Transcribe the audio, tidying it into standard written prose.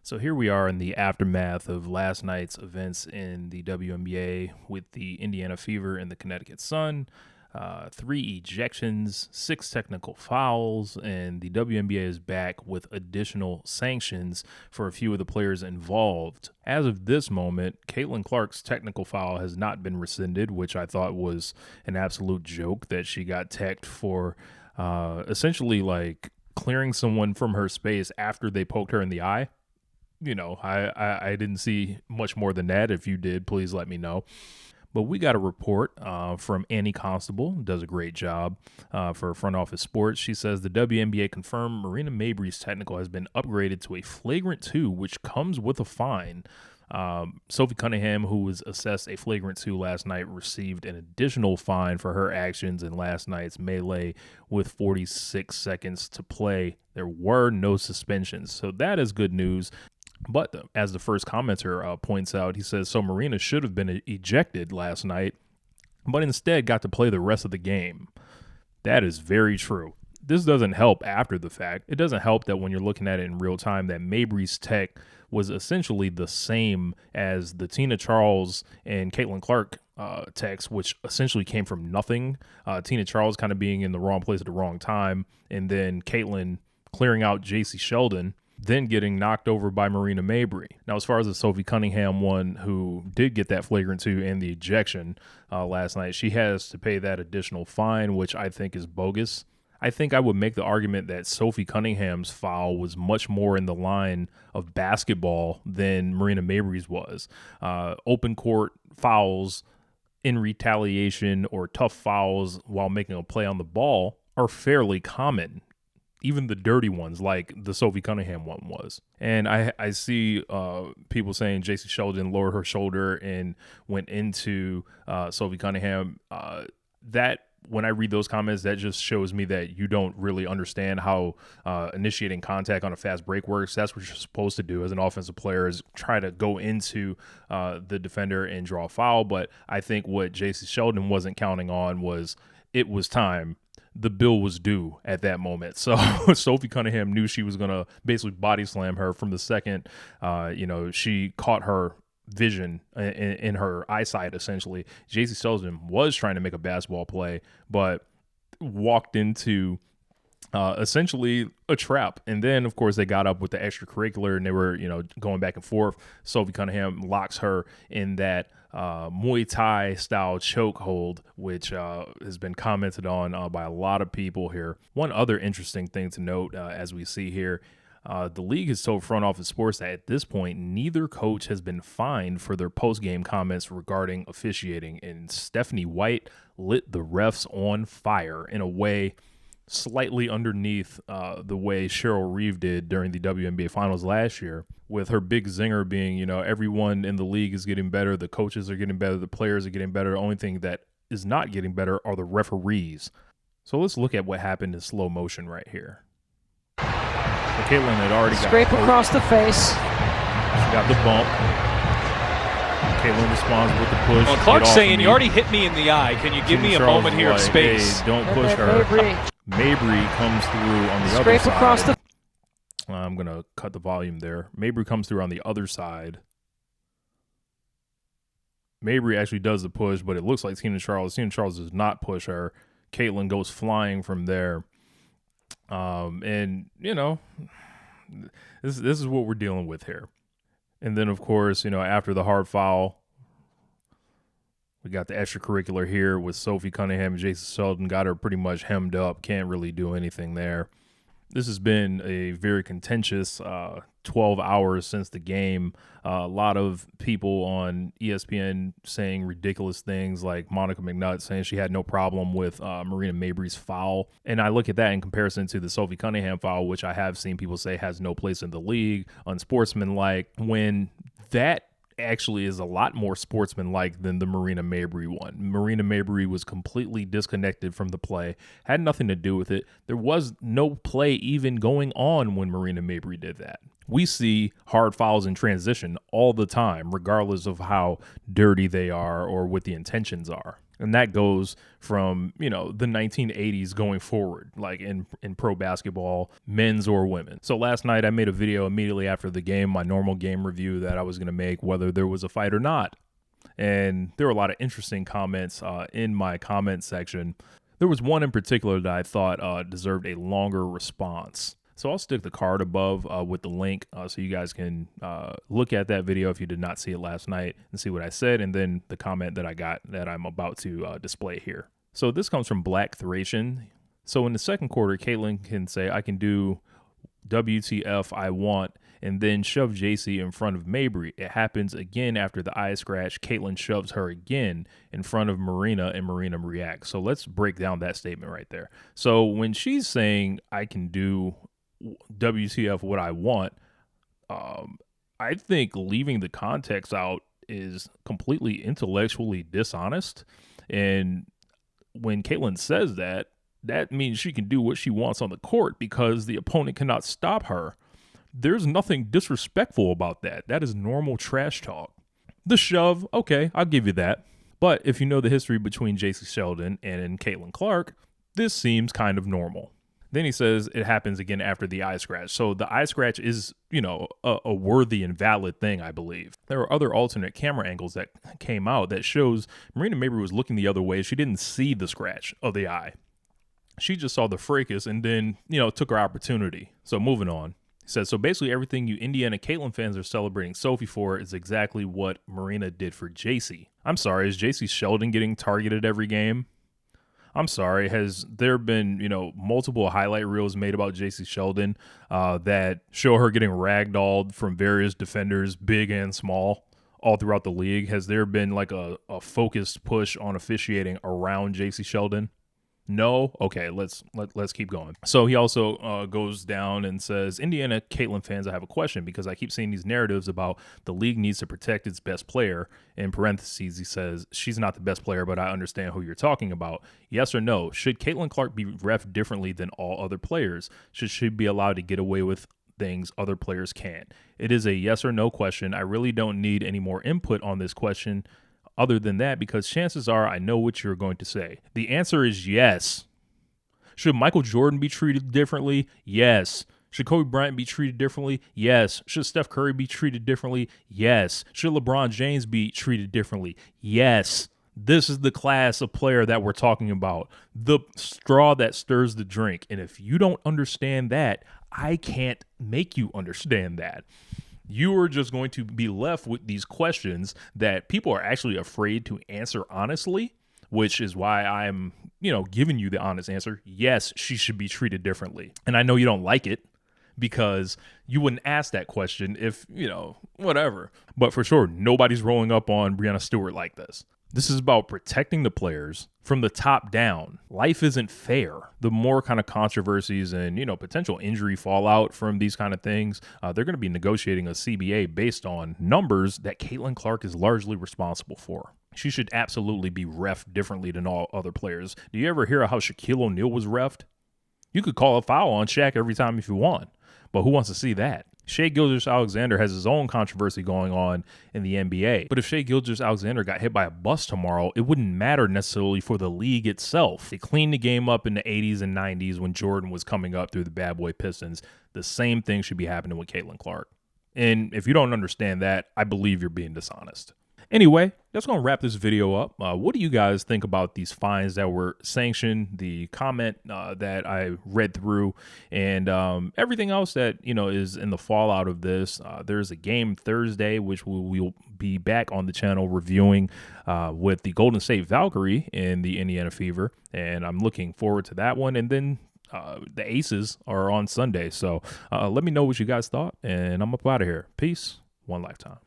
So here we are in the aftermath of last night's events in the WNBA with the Indiana Fever and the Connecticut Sun. 3 ejections, 6 technical fouls, and the WNBA is back with additional sanctions for a few of the players involved. As of this moment, Caitlin Clark's technical foul has not been rescinded, which I thought was an absolute joke that she got teched for essentially like clearing someone from her space after they poked her in the eye. You know, I didn't see much more than that. If you did, please let me know. But we got a report from Annie Constable, does a great job for Front Office Sports. She says the WNBA confirmed Marina Mabrey's technical has been upgraded to a flagrant 2, which comes with a fine. Sophie Cunningham, who was assessed a flagrant 2 last night, received an additional fine for her actions in last night's melee with 46 seconds to play. There were no suspensions, so that is good news. But as the first commenter points out, he says, so Marina should have been ejected last night, but instead got to play the rest of the game. That is very true. This doesn't help after the fact. It doesn't help that when you're looking at it in real time that Mabrey's tech was essentially the same as the Tina Charles and Caitlin Clark techs, which essentially came from nothing. Tina Charles kind of being in the wrong place at the wrong time, and then Caitlin clearing out JC Sheldon, then getting knocked over by Marina Mabrey. Now, as far as the Sophie Cunningham one, who did get that flagrant 2 and the ejection last night, she has to pay that additional fine, which I think is bogus. I think I would make the argument that Sophie Cunningham's foul was much more in the line of basketball than Marina Mabrey's was. Open court fouls in retaliation or tough fouls while making a play on the ball are fairly common. Even the dirty ones, like the Sophie Cunningham one was. And I see people saying JC Sheldon lowered her shoulder and went into Sophie Cunningham. That, when I read those comments, that just shows me that you don't really understand how initiating contact on a fast break works. That's what you're supposed to do as an offensive player, is try to go into the defender and draw a foul. But I think what JC Sheldon wasn't counting on was it was time. The bill was due at that moment. So Sophie Cunningham knew she was going to basically body slam her from the second, she caught her vision in her eyesight, essentially. JC Sheldon was trying to make a basketball play, but walked into essentially a trap. And then, of course, they got up with the extracurricular and they were, going back and forth. Sophie Cunningham locks her in that Muay Thai style chokehold, which has been commented on by a lot of people here. One other interesting thing to note as we see here, the league has told Front Office Sports that at this point, neither coach has been fined for their post-game comments regarding officiating. And Stephanie White lit the refs on fire in a way slightly underneath the way Cheryl Reeve did during the WNBA Finals last year, with her big zinger being, everyone in the league is getting better, the coaches are getting better, the players are getting better. The only thing that is not getting better are the referees. So let's look at what happened in slow motion right here. So Caitlin had already got scrape across the face. She got the bump. Caitlin responds with the push. Well, Clark's saying, you already hit me in the eye. Can you give me a moment here of space? Hey, don't push her. Mabrey comes through on the other side. Across the. I'm going to cut the volume there. Mabrey comes through on the other side. Mabrey actually does the push, but it looks like Tina Charles does not push her. Caitlin goes flying from there. And, this is what we're dealing with here. And then, of course, after the hard foul, we got the extracurricular here with Sophie Cunningham and Jason Sheldon. Got her pretty much hemmed up. Can't really do anything there. This has been a very contentious 12 hours since the game. A lot of people on ESPN saying ridiculous things, like Monica McNutt saying she had no problem with Marina Mabrey's foul. And I look at that in comparison to the Sophie Cunningham foul, which I have seen people say has no place in the league, unsportsmanlike, when that actually is a lot more sportsmanlike than the Marina Mabrey one. Marina Mabrey was completely disconnected from the play, had nothing to do with it. There was no play even going on when Marina Mabrey did that. We see hard fouls in transition all the time, regardless of how dirty they are or what the intentions are. And that goes from, the 1980s going forward, like in pro basketball, men's or women. So last night I made a video immediately after the game, my normal game review that I was going to make, whether there was a fight or not. And there were a lot of interesting comments in my comment section. There was one in particular that I thought deserved a longer response. So I'll stick the card above with the link so you guys can look at that video if you did not see it last night and see what I said, and then the comment that I got that I'm about to display here. So this comes from Black Thracian. So in the second quarter, Caitlin can say, I can do WTF I want, and then shove JC in front of Mabrey. It happens again after the eye scratch. Caitlin shoves her again in front of Marina, and Marina reacts. So let's break down that statement right there. So when she's saying, I can do WTF what I want, I think leaving the context out is completely intellectually dishonest. And when Caitlin says that, that means she can do what she wants on the court because the opponent cannot stop her. There's nothing disrespectful about that. That is normal trash talk. The shove, okay, I'll give you that. But if you know the history between J.C. Sheldon and Caitlin Clark, this seems kind of normal. Then he says it happens again after the eye scratch. So the eye scratch is, a worthy and valid thing, I believe. There are other alternate camera angles that came out that shows Marina Mabrey was looking the other way. She didn't see the scratch of the eye. She just saw the fracas and then, took her opportunity. So moving on. He says, so basically everything you Indiana Caitlin fans are celebrating Sophie for is exactly what Marina did for JC. I'm sorry, is JC Sheldon getting targeted every game? I'm sorry, has there been, multiple highlight reels made about JC Sheldon that show her getting ragdolled from various defenders, big and small, all throughout the league? Has there been like a focused push on officiating around JC Sheldon? No? Okay, let's keep going. So he also goes down and says, Indiana Caitlin fans, I have a question because I keep seeing these narratives about the league needs to protect its best player. In parentheses, he says, she's not the best player, but I understand who you're talking about. Yes or no? Should Caitlin Clark be ref differently than all other players? Should she be allowed to get away with things other players can't? It is a yes or no question. I really don't need any more input on this question other than that, because chances are I know what you're going to say. The answer is yes. Should Michael Jordan be treated differently? Yes. Should Kobe Bryant be treated differently? Yes. Should Steph Curry be treated differently? Yes. Should LeBron James be treated differently? Yes. This is the class of player that we're talking about. The straw that stirs the drink. And if you don't understand that, I can't make you understand that. You are just going to be left with these questions that people are actually afraid to answer honestly, which is why I'm, giving you the honest answer. Yes, she should be treated differently. And I know you don't like it because you wouldn't ask that question if, whatever. But for sure, nobody's rolling up on Breanna Stewart like this. This is about protecting the players from the top down. Life isn't fair. The more kind of controversies and, potential injury fallout from these kind of things, they're going to be negotiating a CBA based on numbers that Caitlin Clark is largely responsible for. She should absolutely be reffed differently than all other players. Do you ever hear how Shaquille O'Neal was reffed? You could call a foul on Shaq every time if you want, but who wants to see that? Shai Gilgeous-Alexander has his own controversy going on in the NBA. But if Shai Gilgeous-Alexander got hit by a bus tomorrow, it wouldn't matter necessarily for the league itself. They cleaned the game up in the 80s and 90s when Jordan was coming up through the bad boy Pistons. The same thing should be happening with Caitlin Clark. And if you don't understand that, I believe you're being dishonest. Anyway, that's going to wrap this video up. What do you guys think about these fines that were sanctioned, the comment that I read through, and everything else that, is in the fallout of this? There's a game Thursday, which we'll be back on the channel reviewing with the Golden State Valkyrie in the Indiana Fever, and I'm looking forward to that one. And then the Aces are on Sunday. So let me know what you guys thought, and I'm up out of here. Peace. One lifetime.